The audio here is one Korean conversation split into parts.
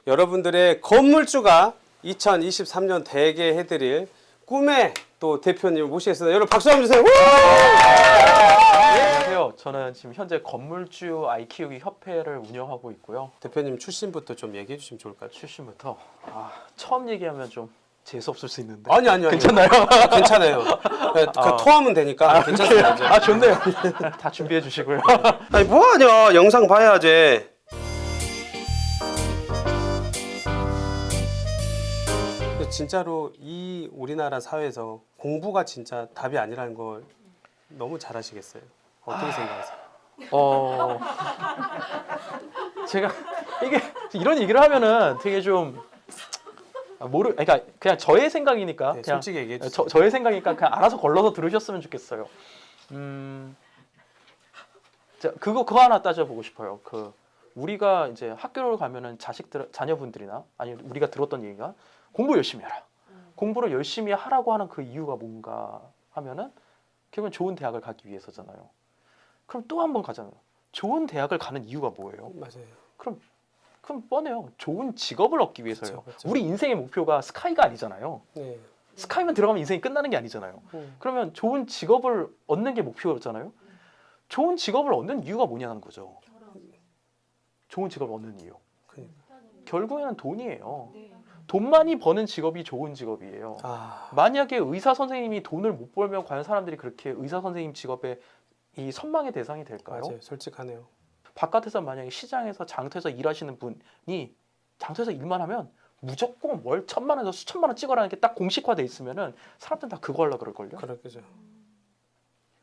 여러분들의 건물주가 2023년 되게 해드릴 꿈의 또 대표님 모시겠습니다. 여러분 박수 한번 주세요. 안녕하세요. 저는 지금 현재 건물주 아이 키우기 협회를 운영하고 있고요. 대표님 출신부터 좀 얘기해 주시면 좋을까요? 출신부터 처음 얘기하면 좀 재수 없을 수 있는데. 아니. 괜찮나요? 괜찮아요. 그 토하면 되니까 괜찮습니다. 이제. 좋네요. 다 준비해 주시고요. 아니 뭐하냐, 영상 봐야지. 진짜로 이 우리나라 사회에서 공부가 진짜 답이 아니라는 걸 너무 잘 아시겠어요. 어떻게 생각하세요? 제가 이게 이런 얘기를 하면은 되게 좀 그러니까 그냥 저의 생각이니까 네, 그냥 솔직히 얘기해 주세요. 저의 생각이니까 그냥 알아서 걸러서 들으셨으면 좋겠어요. 그거 하나 따져보고 싶어요. 우리가 이제 학교를 가면은 자녀분들이나 아니 우리가 들었던 얘기가 공부 열심히 하라. 공부를 열심히 하라고 하는 그 이유가 뭔가 하면은 결국은 좋은 대학을 가기 위해서잖아요. 그럼 또 한 번 가잖아요. 좋은 대학을 가는 이유가 뭐예요? 맞아요. 그럼 뻔해요. 좋은 직업을 얻기 위해서요. 그쵸. 우리 인생의 목표가 스카이가 아니잖아요. 네. 스카이만 들어가면 인생이 끝나는 게 아니잖아요. 그러면 좋은 직업을 얻는 게 목표잖아요. 좋은 직업을 얻는 이유가 뭐냐는 거죠. 좋은 직업을 얻는 이유. 결국에는 돈이에요. 돈 많이 버는 직업이 좋은 직업이에요. 만약에 의사 선생님이 돈을 못 벌면 과연 사람들이 그렇게 의사 선생님 직업에 이 선망의 대상이 될까요? 맞아요. 솔직하네요. 바깥에서 만약에 시장에서 장터에서 일하시는 분이 장터에서 일만 하면 무조건 월 1,000만 원에서 수천만 원 찍어라는 게 딱 공식화돼 있으면은 사람들은 다 그거 하려고 그럴걸요. 그렇겠죠.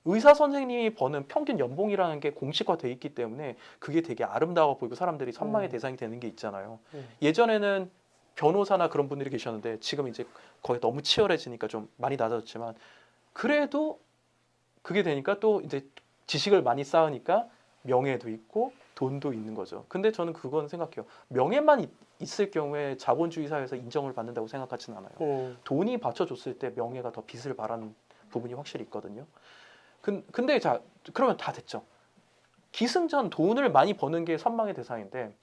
의사 선생님이 버는 평균 연봉이라는 게 공식화돼 있기 때문에 그게 되게 아름다워 보이고 사람들이 선망의 대상이 되는 게 있잖아요. 예전에는 변호사나 그런 분들이 계셨는데 지금 이제 거의 너무 치열해지니까 좀 많이 낮아졌지만 그래도 그게 되니까 또 이제 지식을 많이 쌓으니까 명예도 있고 돈도 있는 거죠. 근데 저는 그건 생각해요. 명예만 있을 경우에 자본주의 사회에서 인정을 받는다고 생각하지는 않아요. 돈이 받쳐줬을 때 명예가 더 빛을 발하는 부분이 확실히 있거든요. 근데 자 그러면 다 됐죠. 기승전 돈을 많이 버는 게 선망의 대상인데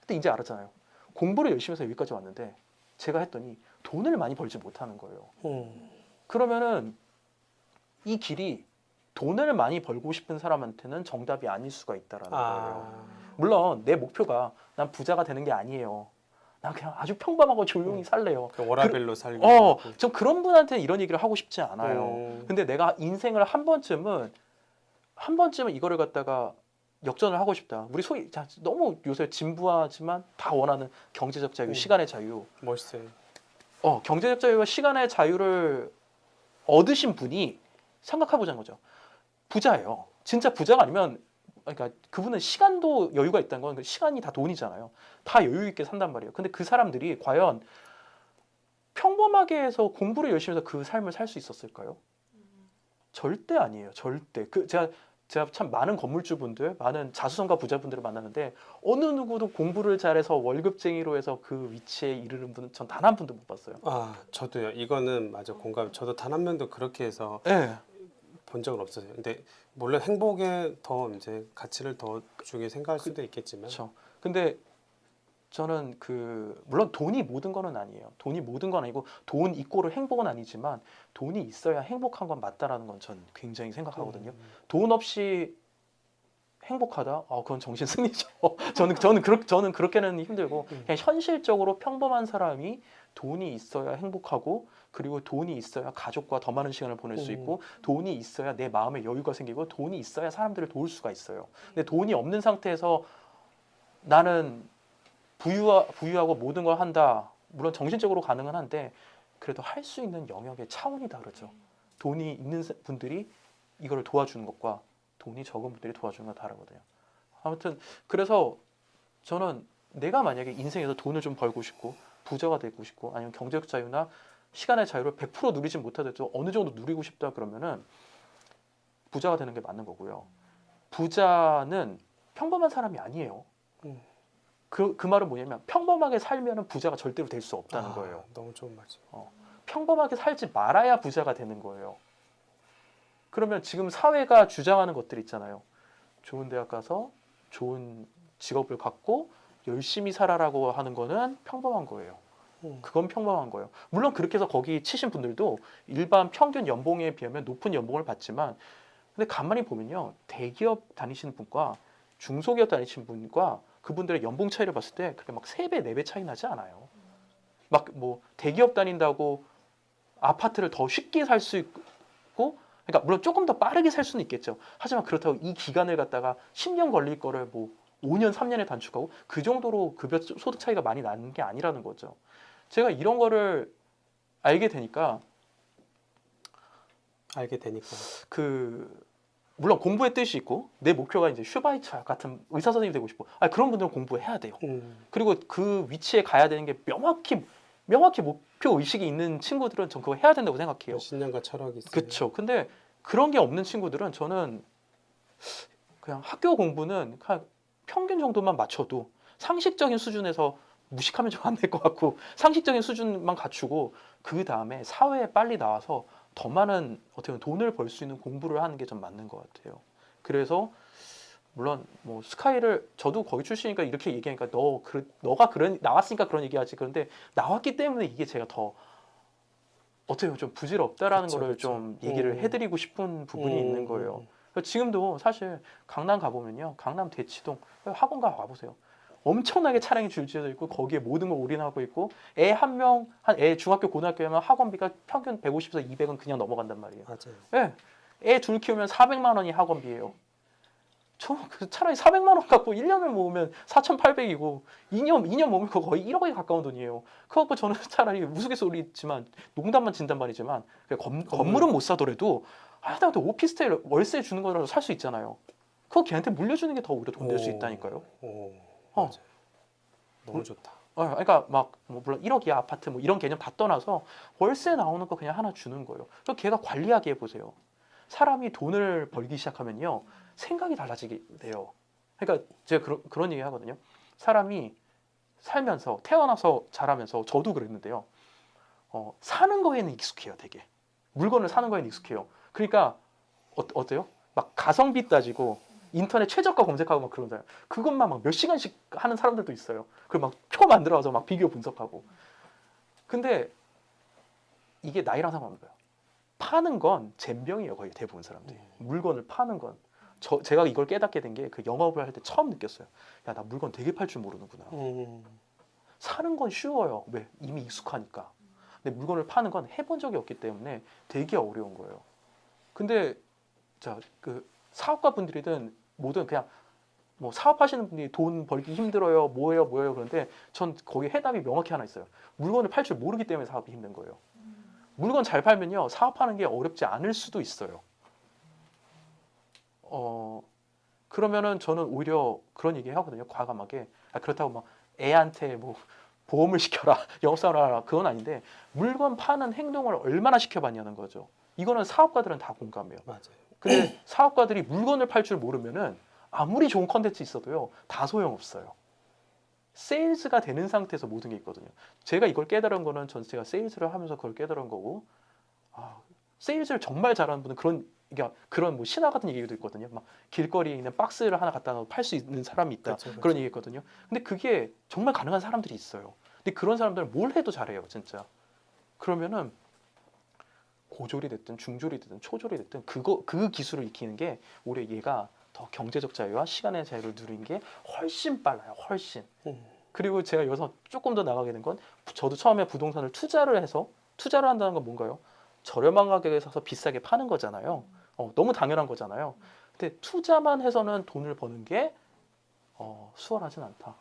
근데 이제 알았잖아요. 공부를 열심히 해서 여기까지 왔는데 제가 했더니 돈을 많이 벌지 못하는 거예요. 그러면은 이 길이 돈을 많이 벌고 싶은 사람한테는 정답이 아닐 수가 있다라는 거예요. 물론 내 목표가 난 부자가 되는 게 아니에요. 난 그냥 아주 평범하고 조용히 살래요. 워라벨로 살고. 전 그런 분한테는 이런 얘기를 하고 싶지 않아요. 근데 내가 인생을 한 번쯤은 이거를 갖다가 역전을 하고 싶다. 우리 소위 너무 요새 진부하지만 다 원하는 경제적 자유, 시간의 자유. 멋있어요. 경제적 자유와 시간의 자유를 얻으신 분이 생각해보자는 거죠. 부자예요. 진짜 부자가 아니면 그러니까 그분은 시간도 여유가 있다는 건 시간이 다 돈이잖아요. 다 여유 있게 산단 말이에요. 근데 그 사람들이 과연 평범하게 해서 공부를 열심히 해서 그 삶을 살 수 있었을까요? 절대 아니에요. 절대. 제가 참 많은 건물주분들, 많은 자수성가 부자분들을 만나는데 어느 누구도 공부를 잘해서 월급쟁이로 해서 그 위치에 이르는 분은 전 단 한 분도 못 봤어요. 저도요. 이거는 맞아 공감. 저도 단 한 명도 그렇게 해서 본 적은 없어요. 근데 물론 행복에 더 이제 가치를 더 주게 생각할 수도 있겠지만. 그렇죠. 근데 저는 물론 돈이 모든 거는 아니에요. 돈이 모든 건 아니고 돈 이꼬르 행복은 아니지만 돈이 있어야 행복한 건 맞다라는 건 전 굉장히 생각하거든요. 돈 없이 행복하다? 그건 정신 승리죠. 저는 그렇게는 힘들고 그냥 현실적으로 평범한 사람이 돈이 있어야 행복하고 그리고 돈이 있어야 가족과 더 많은 시간을 보낼 수 있고 돈이 있어야 내 마음에 여유가 생기고 돈이 있어야 사람들을 도울 수가 있어요. 근데 돈이 없는 상태에서 나는 부유하고 모든 걸 한다. 물론 정신적으로 가능은 한데 그래도 할 수 있는 영역의 차원이 다르죠. 돈이 있는 분들이 이거를 도와주는 것과 돈이 적은 분들이 도와주는 건 다르거든요. 아무튼 그래서 저는 내가 만약에 인생에서 돈을 좀 벌고 싶고 부자가 되고 싶고 아니면 경제적 자유나 시간의 자유를 100% 누리진 못하더라도 어느 정도 누리고 싶다 그러면은 부자가 되는 게 맞는 거고요. 부자는 평범한 사람이 아니에요. 그 말은 뭐냐면 평범하게 살면은 부자가 절대로 될 수 없다는 거예요. 너무 좋은 말이죠. 평범하게 살지 말아야 부자가 되는 거예요. 그러면 지금 사회가 주장하는 것들 있잖아요. 좋은 대학 가서 좋은 직업을 갖고 열심히 살아라고 하는 거는 평범한 거예요. 그건 평범한 거예요. 물론 그렇게 해서 거기 치신 분들도 일반 평균 연봉에 비하면 높은 연봉을 받지만 근데 가만히 보면요. 대기업 다니시는 분과 중소기업 다니시는 분과 그분들의 연봉 차이를 봤을 때 그렇게 막 3배, 4배 차이 나지 않아요. 막 뭐 대기업 다닌다고 아파트를 더 쉽게 살 수 있고 그러니까 물론 조금 더 빠르게 살 수는 있겠죠. 하지만 그렇다고 이 기간을 갖다가 10년 걸릴 거를 뭐 5년, 3년에 단축하고 그 정도로 급여 소득 차이가 많이 나는 게 아니라는 거죠. 제가 이런 거를 알게 되니까 그 물론 공부의 뜻이 있고 내 목표가 이제 슈바이처 같은 의사 선생님이 되고 싶어. 그런 분들은 공부해야 돼요. 그리고 그 위치에 가야 되는 게 명확히 목표 의식이 있는 친구들은 전 그거 해야 된다고 생각해요. 신념과 철학이 있어요. 그렇죠. 근데 그런 게 없는 친구들은 저는 그냥 학교 공부는 그냥 평균 정도만 맞춰도 상식적인 수준에서 무식하면 좀 안 될 것 같고 상식적인 수준만 갖추고 그 다음에 사회에 빨리 나와서 더 많은 어떻게 보면 돈을 벌 수 있는 공부를 하는 게 좀 맞는 것 같아요. 그래서 물론 뭐 스카이를 저도 거기 출신이니까 이렇게 얘기하니까 너가 그런 나왔으니까 그런 얘기하지. 그런데 나왔기 때문에 이게 제가 더 어떻게 보면 좀 부질없다라는 그쵸, 거를 그쵸. 좀 얘기를 해드리고 싶은 부분이 있는 거예요. 지금도 사실 강남 가보면요, 강남 대치동 학원 가보세요. 엄청나게 차량이 줄지어져 있고 거기에 모든 걸 올인하고 있고 애 한 명, 한 애 중학교 고등학교면 학원비가 평균 150에서 200은 그냥 넘어간단 말이에요. 맞아요. 예, 애 둘 키우면 400만 원이 학원비예요. 저 차라리 400만 원 갖고 1년을 모으면 4,800이고 2년 모으면 그거 거의 1억에 가까운 돈이에요. 그거 갖고 저는 차라리 우스갯소리지만 농담만 진단 말이지만 건물은 못 사더라도 하다못해 오피스텔 월세 주는 거라도 살 수 있잖아요. 그거 걔한테 물려주는 게 더 오히려 돈 될 수 있다니까요. 맞아요. 너무 좋다. 그러니까 막 뭐 물론 1억이야 아파트 뭐 이런 개념 다 떠나서 월세 나오는 거 그냥 하나 주는 거예요. 그럼 걔가 관리하게 해보세요. 사람이 돈을 벌기 시작하면요 생각이 달라지게 돼요. 그러니까 제가 그런 얘기 하거든요. 사람이 살면서 태어나서 자라면서 저도 그랬는데요. 사는 거에는 익숙해요, 되게. 물건을 사는 거에는 익숙해요. 그러니까 어때요? 막 가성비 따지고 인터넷 최저가 검색하고 막 그러잖아요. 그것만 막 몇 시간씩 하는 사람들도 있어요. 그리고 막 표 만들어서 막 비교 분석하고. 근데 이게 나이랑 상관없는 거예요. 파는 건 젬병이에요, 거의 대부분 사람들이. 물건을 파는 건. 제가 이걸 깨닫게 된 게 그 영업을 할 때 처음 느꼈어요. 야, 나 물건 되게 팔 줄 모르는구나. 사는 건 쉬워요. 왜? 이미 익숙하니까. 근데 물건을 파는 건 해본 적이 없기 때문에 되게 어려운 거예요. 근데 자, 그 사업가 분들이든 뭐든 그냥 뭐 사업하시는 분들이 돈 벌기 힘들어요. 뭐예요? 그런데 전 거기 해답이 명확히 하나 있어요. 물건을 팔 줄 모르기 때문에 사업이 힘든 거예요. 물건 잘 팔면요. 사업하는 게 어렵지 않을 수도 있어요. 그러면은 저는 오히려 그런 얘기 하거든요. 과감하게. 그렇다고 막 애한테 뭐 보험을 시켜라, 영업사원을 하라 그건 아닌데 물건 파는 행동을 얼마나 시켜봤냐는 거죠. 이거는 사업가들은 다 공감해요. 맞아요. 근데 사업가들이 물건을 팔 줄 모르면은 아무리 좋은 컨텐츠 있어도요 다 소용없어요. 세일즈가 되는 상태에서 모든 게 있거든요. 제가 이걸 깨달은 거는 제가 세일즈를 하면서 그걸 깨달은 거고 세일즈를 정말 잘하는 분은 그런 뭐 신화 같은 얘기도 있거든요. 막 길거리에 있는 박스를 하나 갖다 놓고 팔 수 있는 사람이 있다. 그쵸. 그런 얘기 있거든요. 근데 그게 정말 가능한 사람들이 있어요. 근데 그런 사람들은 뭘 해도 잘해요, 진짜. 그러면은 고졸이 됐든 중졸이 됐든 초졸이 됐든 그 기술을 익히는 게 오히려 얘가 더 경제적 자유와 시간의 자유를 누리는 게 훨씬 빨라요. 훨씬. 그리고 제가 여기서 조금 더 나가게 된 건 저도 처음에 부동산을 투자를 한다는 건 뭔가요? 저렴한 가격에 사서 비싸게 파는 거잖아요. 너무 당연한 거잖아요. 근데 투자만 해서는 돈을 버는 게 수월하진 않다.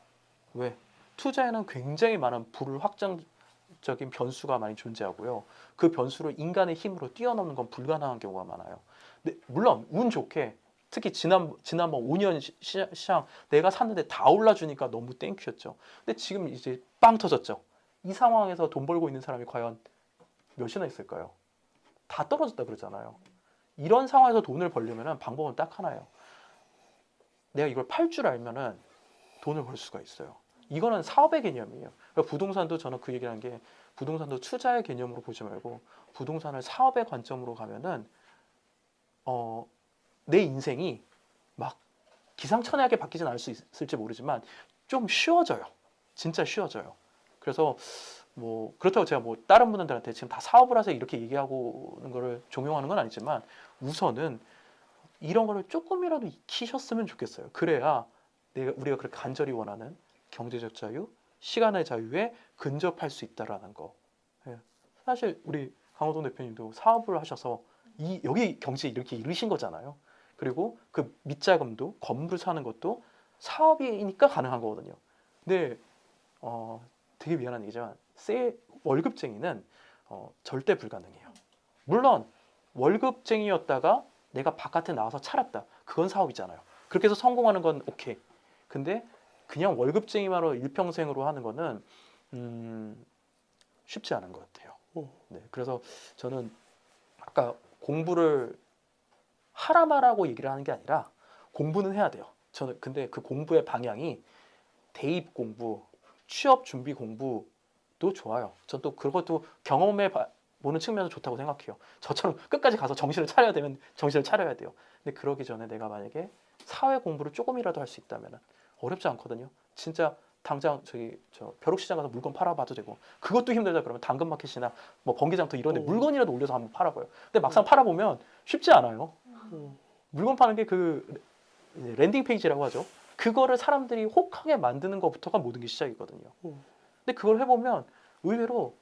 왜? 투자에는 굉장히 많은 불확정적인 변수가 많이 존재하고요. 그 변수를 인간의 힘으로 뛰어넘는 건 불가능한 경우가 많아요. 근데 물론 운 좋게 특히 지난번 5년 시장 내가 샀는데 다 올라주니까 너무 땡큐였죠. 근데 지금 이제 빵 터졌죠. 이 상황에서 돈 벌고 있는 사람이 과연 몇이나 있을까요? 다 떨어졌다 그러잖아요. 이런 상황에서 돈을 벌려면 방법은 딱 하나예요. 내가 이걸 팔 줄 알면은 돈을 벌 수가 있어요. 이거는 사업의 개념이에요. 그러니까 부동산도 저는 그 얘기를 한 게 부동산도 투자의 개념으로 보지 말고 부동산을 사업의 관점으로 가면은 내 인생이 막 기상천외하게 바뀌진 않을 수 있을지 모르지만 좀 쉬워져요. 진짜 쉬워져요. 그래서 뭐 그렇다고 제가 뭐 다른 분들한테 지금 다 사업을 하세요 이렇게 얘기하고는 거를 종용하는 건 아니지만 우선은 이런 거를 조금이라도 익히셨으면 좋겠어요. 그래야 우리가 그렇게 간절히 원하는 경제적 자유, 시간의 자유에 근접할 수 있다라는 거. 예. 사실 우리 강호동 대표님도 사업을 하셔서 여기 경제에 이렇게 이르신 거잖아요. 그리고 그 밑자금도 건물을 사는 것도 사업이니까 가능한 거거든요. 근데 되게 미안한 얘기지만 월급쟁이는 절대 불가능해요. 물론 월급쟁이였다가 내가 바깥에 나와서 차렸다. 그건 사업이잖아요. 그렇게 해서 성공하는 건 오케이. 근데 그냥 월급쟁이만으로 일평생으로 하는 거는 쉽지 않은 것 같아요. 네, 그래서 저는 아까 공부를 하라 말라고 얘기를 하는 게 아니라 공부는 해야 돼요. 저는 근데 그 공부의 방향이 대입 공부, 취업 준비 공부도 좋아요. 전 또 그것도 경험해 보는 측면에서 좋다고 생각해요. 저처럼 끝까지 가서 정신을 차려야 되면 정신을 차려야 돼요. 근데 그러기 전에 내가 만약에 사회 공부를 조금이라도 할 수 있다면 어렵지 않거든요. 진짜 당장 저 벼룩시장 가서 물건 팔아봐도 되고 그것도 힘들다 그러면 당근마켓이나 뭐 번개장터 이런 데 물건이라도 올려서 한번 팔아봐요. 근데 막상 팔아보면 쉽지 않아요. 물건 파는 게 그 랜딩 페이지라고 하죠. 그거를 사람들이 혹하게 만드는 것부터가 모든 게 시작이거든요. 근데 그걸 해보면 의외로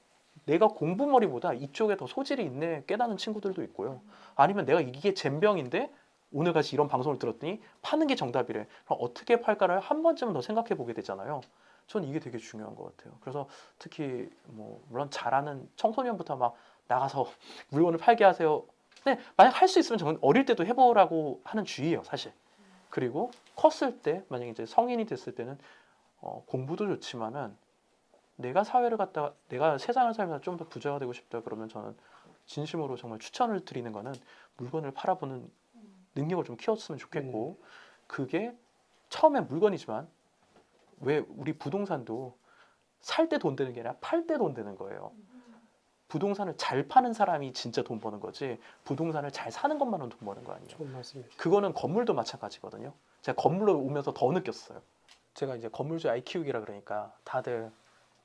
내가 공부머리보다 이쪽에 더 소질이 있네 깨닫는 친구들도 있고요. 아니면 내가 이게 젬병인데 오늘 같이 이런 방송을 들었더니 파는 게 정답이래. 그럼 어떻게 팔까를 한 번쯤은 더 생각해 보게 되잖아요. 전 이게 되게 중요한 것 같아요. 그래서 특히 뭐 물론 잘하는 청소년부터 막 나가서 물건을 팔게 하세요. 근데 만약 할 수 있으면 저는 어릴 때도 해보라고 하는 주의예요, 사실. 그리고 컸을 때 만약에 이제 성인이 됐을 때는 공부도 좋지만은 내가 사회를 갖다가 내가 세상을 살면서 좀 더 부자가 되고 싶다 그러면 저는 진심으로 정말 추천을 드리는 거는 물건을 팔아보는 능력을 좀 키웠으면 좋겠고 그게 처음에 물건이지만 왜 우리 부동산도 살 때 돈 되는 게 아니라 팔 때 돈 되는 거예요. 부동산을 잘 파는 사람이 진짜 돈 버는 거지 부동산을 잘 사는 것만은 돈 버는 거 아니에요. 좋은 말씀이죠. 그거는 건물도 마찬가지거든요. 제가 건물로 오면서 더 느꼈어요. 제가 이제 건물주 아이 키우기라 그러니까 다들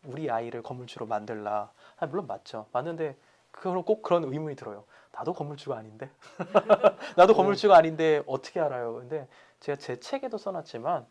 우리 아이를 건물주로 만들라. 물론 맞죠. 맞는데 그건 꼭 그런 의문이 들어요. 나도 건물주가 아닌데. 나도 건물주가 아닌데 어떻게 알아요? 근데 제가 제 책에도 써놨지만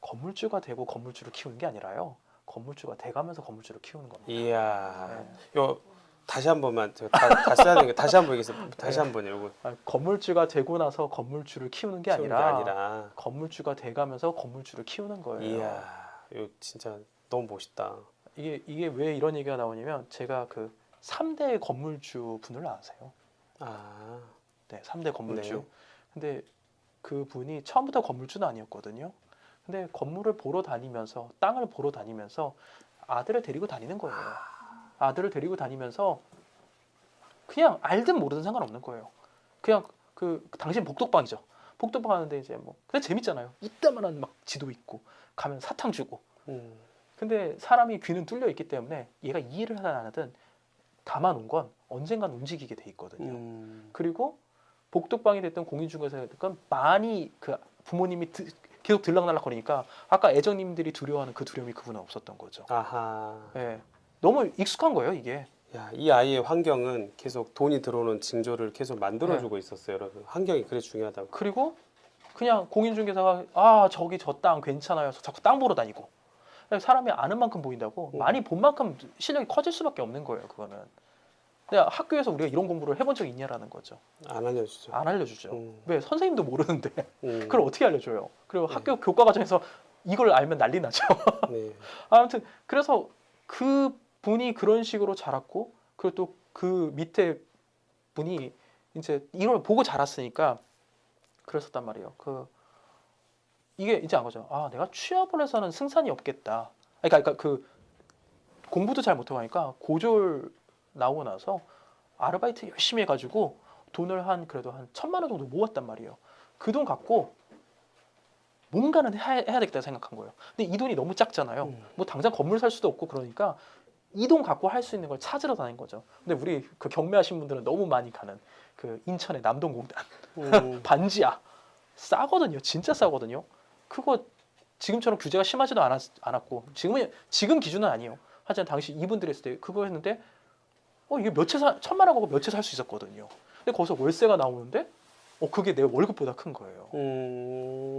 건물주가 되고 건물주를 키우는 게 아니라요. 건물주가 돼가면서 건물주를 키우는 겁니다. 이야, 요 다시 한 번만 다 써야 되는 게 다시 한 번 얘기해서 다시 한 번요. 건물주가 되고 나서 건물주를 키우는 게 아니라, 아니라 건물주가 돼가면서 건물주를 키우는 거예요. 이야, 이거 진짜 너무 멋있다. 이게 왜 이런 얘기가 나오냐면 제가 그 3대 건물주 분을 아세요? 아, 네, 3대 건물주. 네. 근데 그 분이 처음부터 건물주는 아니었거든요. 근데 건물을 보러 다니면서 땅을 보러 다니면서 아들을 데리고 다니는 거예요. 아들을 데리고 다니면서 그냥 알든 모르든 상관없는 거예요. 그냥 당신 복덕방이죠. 복덕방 하는데 이제 뭐 근데 재밌잖아요. 이따만한 막 지도 있고 가면 사탕 주고. 근데 사람이 귀는 뚫려 있기 때문에 얘가 이해를 하든 안 하든 담아놓은 건 언젠간 움직이게 돼 있거든요. 그리고 복덕방이 됐든 공인중개사가 됐든 많이 그 부모님이 계속 들락날락거리니까 아까 애정님들이 두려워하는 그 두려움이 그분은 없었던 거죠. 아하. 네. 너무 익숙한 거예요, 이게. 야, 이 아이의 환경은 계속 돈이 들어오는 징조를 계속 만들어주고 있었어요, 여러분. 환경이 그래 중요하다고. 그리고 그냥 공인중개사가 저기 저 땅 괜찮아요. 자꾸 땅 보러 다니고. 사람이 아는 만큼 보인다고 많이 본 만큼 실력이 커질 수밖에 없는 거예요, 그거는. 근데 학교에서 우리가 이런 공부를 해본 적이 있냐라는 거죠. 안 알려주죠. 안 알려주죠. 왜? 선생님도 모르는데 그걸 어떻게 알려줘요? 그리고 학교 교과 과정에서 이걸 알면 난리 나죠. 네. 아무튼 그래서 그 분이 그런 식으로 자랐고 그리고 또 그 밑에 분이 이제 이걸 보고 자랐으니까 그랬었단 말이에요. 이게 이제 안 거죠. 아, 내가 취업을 해서는 승산이 없겠다. 그러니까 그 공부도 잘 못하고 하니까 고졸 나오고 나서 아르바이트 열심히 해가지고 돈을 그래도 한 1,000만 원 정도 모았단 말이에요. 그 돈 갖고 뭔가는 해야 되겠다 생각한 거예요. 근데 이 돈이 너무 작잖아요. 뭐 당장 건물 살 수도 없고 그러니까 이 돈 갖고 할 수 있는 걸 찾으러 다닌 거죠. 근데 우리 그 경매하신 분들은 너무 많이 가는 그 인천의 남동공단 반지하 싸거든요. 진짜 싸거든요. 그거 지금처럼 규제가 심하지도 않았고 지금 기준은 아니에요. 하지만 당시 이분들이 했을 때 그거 했는데 이게 천만 원 갖고 몇 채 살 수 있었거든요. 근데 거기서 월세가 나오는데 그게 내 월급보다 큰 거예요.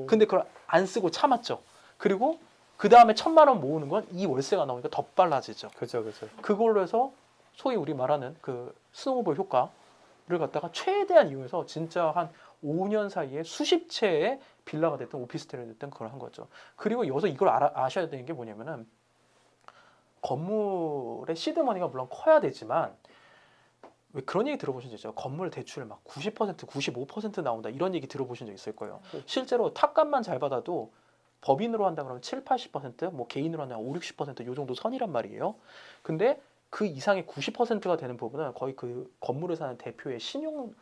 근데 그걸 안 쓰고 참았죠. 그리고 그 다음에 1,000만 원 모으는 건 이 월세가 나오니까 더 빨라지죠. 그죠. 그걸로 해서 소위 우리 말하는 그 스노우볼 효과를 갖다가 최대한 이용해서 진짜 한 5년 사이에 수십 채의 빌라가 됐든 오피스텔이 됐든 그걸 한 거죠. 그리고 여기서 이걸 아셔야 되는 게 뭐냐면은 건물의 시드머니가 물론 커야 되지만 왜 그런 얘기 들어보신 적 있죠? 건물 대출 막 90%, 95% 나온다 이런 얘기 들어보신 적 있을 거예요. 실제로 탑값만 잘 받아도 법인으로 한다 그러면 7, 80%, 뭐 개인으로 한다 5, 60%요 정도 선이란 말이에요. 근데 그 이상의 90%가 되는 부분은 거의 그 건물을 사는 대표의 신용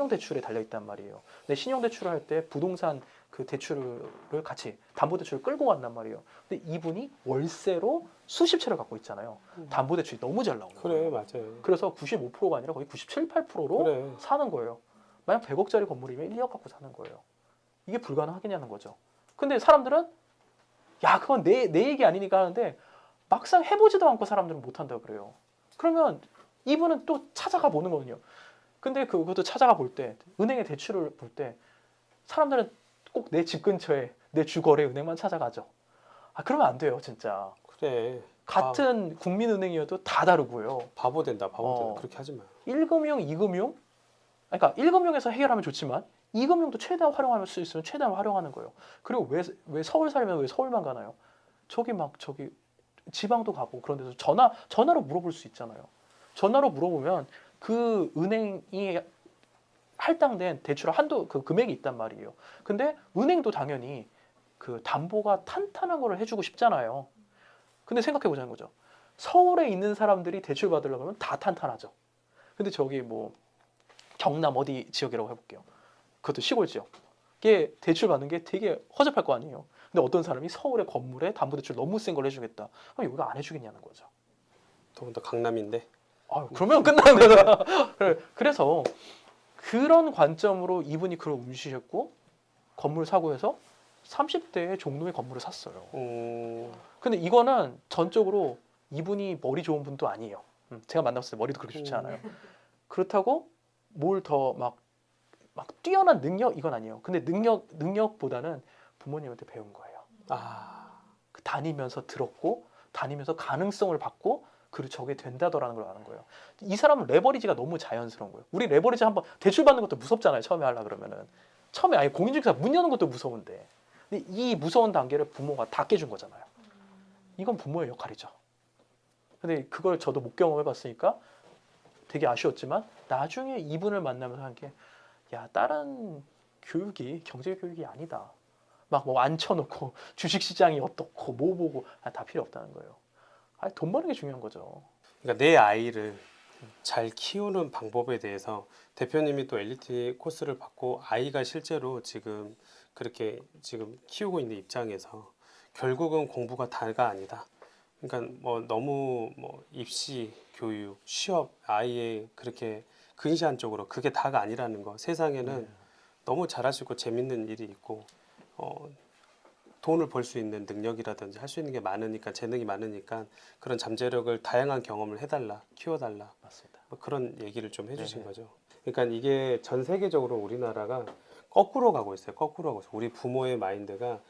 대출에 달려 있단 말이에요. 근데 신용 대출을 할 때 부동산 그 대출을 같이 담보 대출을 끌고 간단 말이에요. 근데 이분이 월세로 수십 채를 갖고 있잖아요. 담보 대출이 너무 잘 나오는 그래 거예요. 맞아요. 그래서 95%가 아니라 거의 97, 8%로 그래. 사는 거예요. 만약 100억짜리 건물이면 1억 갖고 사는 거예요. 이게 불가능하겠냐는 거죠. 근데 사람들은 야 그건 내 얘기 아니니까 하는데 막상 해보지도 않고 사람들은 못한다고 그래요. 그러면 이분은 또 찾아가 보는 거거든요. 근데 그것도 찾아가 볼 때 은행에 대출을 볼 때 사람들은 꼭 내 집 근처에 내 주거래 은행만 찾아가죠. 그러면 안 돼요 진짜. 그래. 같은 국민은행이어도 다 다르고요. 바보 된다. 그렇게 하지 마. 1금융, 2금융 그러니까 1금융에서 해결하면 좋지만 2금융도 최대한 활용할 수 있으면 최대한 활용하는 거예요. 그리고 왜 서울 살면 왜 서울만 가나요? 저기 지방도 가고 그런 데서 전화로 물어볼 수 있잖아요. 전화로 물어보면 그 은행이 할당된 대출 한도 그 금액이 있단 말이에요. 근데 은행도 당연히 그 담보가 탄탄한 거를 해주고 싶잖아요. 근데 생각해 보자는 거죠. 서울에 있는 사람들이 대출 받으려고 하면 다 탄탄하죠. 근데 저기 뭐 경남 어디 지역이라고 해볼게요. 그것도 시골 지역. 이게 대출 받는 게 되게 허접할 거 아니에요. 근데 어떤 사람이 서울의 건물에 담보대출 너무 센 걸 해주겠다. 그럼 여기가 안 해주겠냐는 거죠. 더군다나 강남인데. 그러면 끝나는 거다. 그래서 그런 관점으로 이분이 그걸 움직이셨고 건물 사고 해서 30대에 종로에 건물을 샀어요. 근데 이거는 전적으로 이분이 머리 좋은 분도 아니에요. 제가 만났을 때 머리도 그렇게 좋지 않아요. 그렇다고 뭘 더 막 뛰어난 능력 이건 아니에요. 근데 능력보다는 부모님한테 배운 거예요. 다니면서 들었고 다니면서 가능성을 받고 그리고 저게 된다더라는 걸 아는 거예요. 이 사람은 레버리지가 너무 자연스러운 거예요. 우리 레버리지 한번 대출 받는 것도 무섭잖아요. 처음에 하려 그러면은 처음에 아예 공인중개사 문 여는 것도 무서운데 근데 이 무서운 단계를 부모가 다 깨준 거잖아요. 이건 부모의 역할이죠. 근데 그걸 저도 못 경험해봤으니까 되게 아쉬웠지만 나중에 이분을 만나면서 한 게 야 다른 교육이 경제 교육이 아니다. 막 뭐 앉혀놓고 주식시장이 어떻고 뭐 보고 다 필요 없다는 거예요. 돈 버는 게 중요한 거죠. 그러니까 내 아이를 잘 키우는 방법에 대해서 대표님이 또 엘리트 코스를 받고 아이가 실제로 지금 그렇게 지금 키우고 있는 입장에서 결국은 공부가 다가 아니다. 그러니까 뭐 너무 뭐 입시, 교육, 취업, 아이의 그렇게 근시한 쪽으로 그게 다가 아니라는 거. 세상에는 너무 잘할 수 있고 재밌는 일이 있고 돈을 벌 수 있는 능력이라든지 할 수 있는 게 많으니까 재능이 많으니까 그런 잠재력을 다양한 경험을 해달라, 키워달라. 맞습니다. 뭐 그런 얘기를 좀 해주신 거죠. 그러니까 이게 전 세계적으로 우리나라가 거꾸로 가고 있어요. 거꾸로 가고 있어요. 우리 부모의 마인드가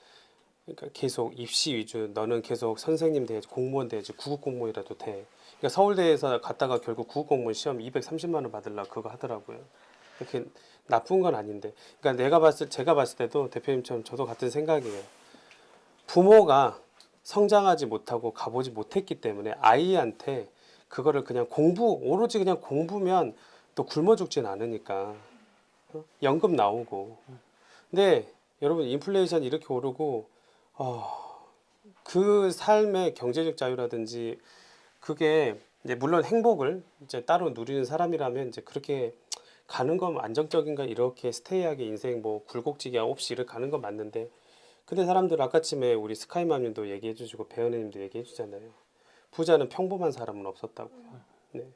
그러니까 계속 입시 위주, 너는 계속 선생님 돼야지, 공무원 돼야지, 구급 공무원이라도 돼. 그러니까 서울대에서 갔다가 결국 구급 공무원 시험 230만 원 받으려고 그거 하더라고요. 그렇게 나쁜 건 아닌데. 그러니까 제가 봤을 때도 대표님처럼 저도 같은 생각이에요. 부모가 성장하지 못하고 가보지 못했기 때문에 아이한테 그거를 그냥 오로지 그냥 공부면 또 굶어 죽진 않으니까 연금 나오고. 근데 여러분 인플레이션 이렇게 오르고 그 삶의 경제적 자유라든지 그게 이제 물론 행복을 이제 따로 누리는 사람이라면 이제 그렇게 가는 건 안정적인가 이렇게 스테이하게 인생 뭐 굴곡지기 없이 이렇게 가는 건 맞는데 근데 사람들 아까쯤에 우리 스카이맘님도 얘기해 주시고 배현우님도 얘기해 주잖아요. 부자는 평범한 사람은 없었다고요. 네.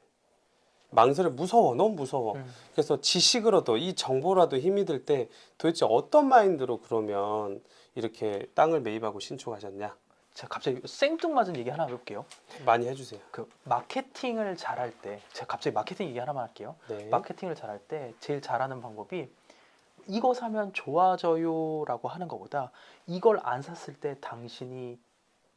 망설여 무서워 너무 무서워. 그래서 지식으로도 이 정보라도 힘이 들 때 도대체 어떤 마인드로 그러면 이렇게 땅을 매입하고 신축하셨냐? 제가 갑자기 생뚱맞은 얘기 하나 해볼게요. 많이 해주세요. 그 마케팅을 잘할 때, 제가 갑자기 마케팅 얘기 하나만 할게요. 네. 마케팅을 잘할 때 제일 잘하는 방법이 이거 사면 좋아져요라고 하는 것보다 이걸 안 샀을 때 당신이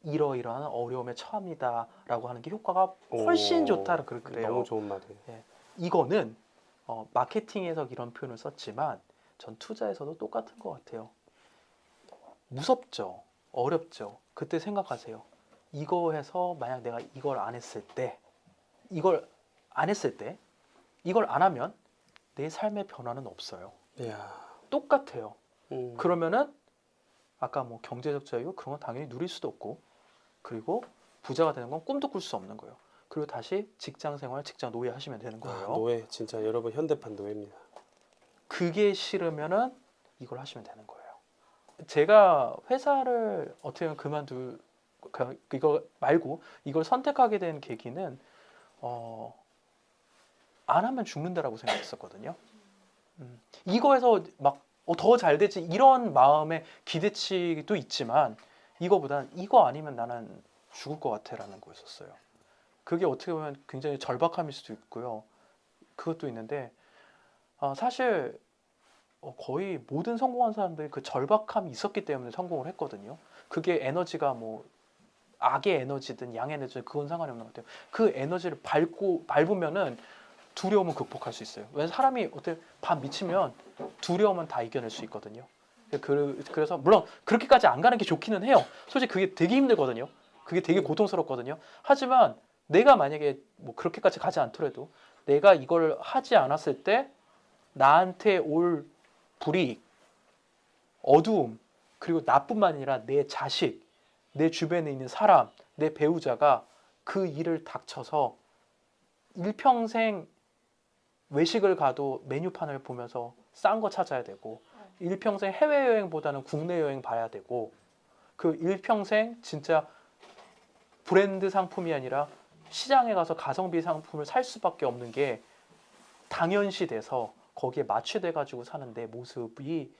이러이러한 어려움에 처합니다라고 하는 게 효과가 훨씬 오, 좋다고 그래요. 너무 좋은 말이에요. 이거는 마케팅에서 이런 표현을 썼지만 전 투자에서도 똑같은 것 같아요. 무섭죠, 어렵죠. 그때 생각하세요. 이거 해서 만약 내가 이걸 안 했을 때, 이걸 안 하면 내 삶의 변화는 없어요. 이야. 똑같아요. 음. 그러면은 아까 뭐 경제적 자유 그런 건 당연히 누릴 수도 없고, 그리고 부자가 되는 건 꿈도 꿀 수 없는 거예요. 그리고 다시 직장 생활, 직장 노예 하시면 되는 거예요. 노예 진짜 여러분 현대판 노예입니다. 그게 싫으면은 이걸 하시면 되는 거예요. 제가 회사를 어떻게 보면 이거 말고 이걸 선택하게 된 계기는 안 하면 죽는다라고 생각했었거든요. 이거에서 막 더 잘 되지 이런 마음의 기대치도 있지만 이거보단 이거 아니면 나는 죽을 것 같아라는 거였었어요. 그게 어떻게 보면 굉장히 절박함일 수도 있고요. 그것도 있는데 사실 거의 모든 성공한 사람들이 그 절박함이 있었기 때문에 성공을 했거든요. 그게 에너지가 뭐 악의 에너지든 양의 에너지든 그건 상관이 없는 것 같아요. 그 에너지를 밟으면은 두려움은 극복할 수 있어요. 왜냐면 사람이 어떻게 반 미치면 두려움은 다 이겨낼 수 있거든요. 그래서 물론 그렇게까지 안 가는 게 좋기는 해요. 솔직히 그게 되게 힘들거든요. 그게 되게 고통스럽거든요. 하지만 내가 만약에 뭐 그렇게까지 가지 않더라도 내가 이걸 하지 않았을 때 나한테 올 불이익, 어두움, 그리고 나뿐만 아니라 내 자식, 내 주변에 있는 사람, 내 배우자가 그 일을 닥쳐서 일평생 외식을 가도 메뉴판을 보면서 싼 거 찾아야 되고, 일평생 해외여행보다는 국내 여행 봐야 되고, 그 일평생 진짜 브랜드 상품이 아니라 시장에 가서 가성비 상품을 살 수밖에 없는 게 당연시 돼서 거기에 마취돼 가지고 사는 내 모습이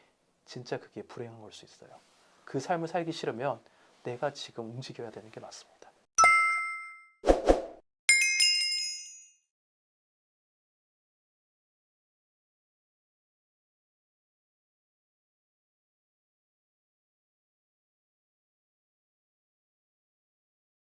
진짜 그게 불행한 걸 수 있어요. 그 삶을 살기 싫으면 내가 지금 움직여야 되는 게 맞습니다.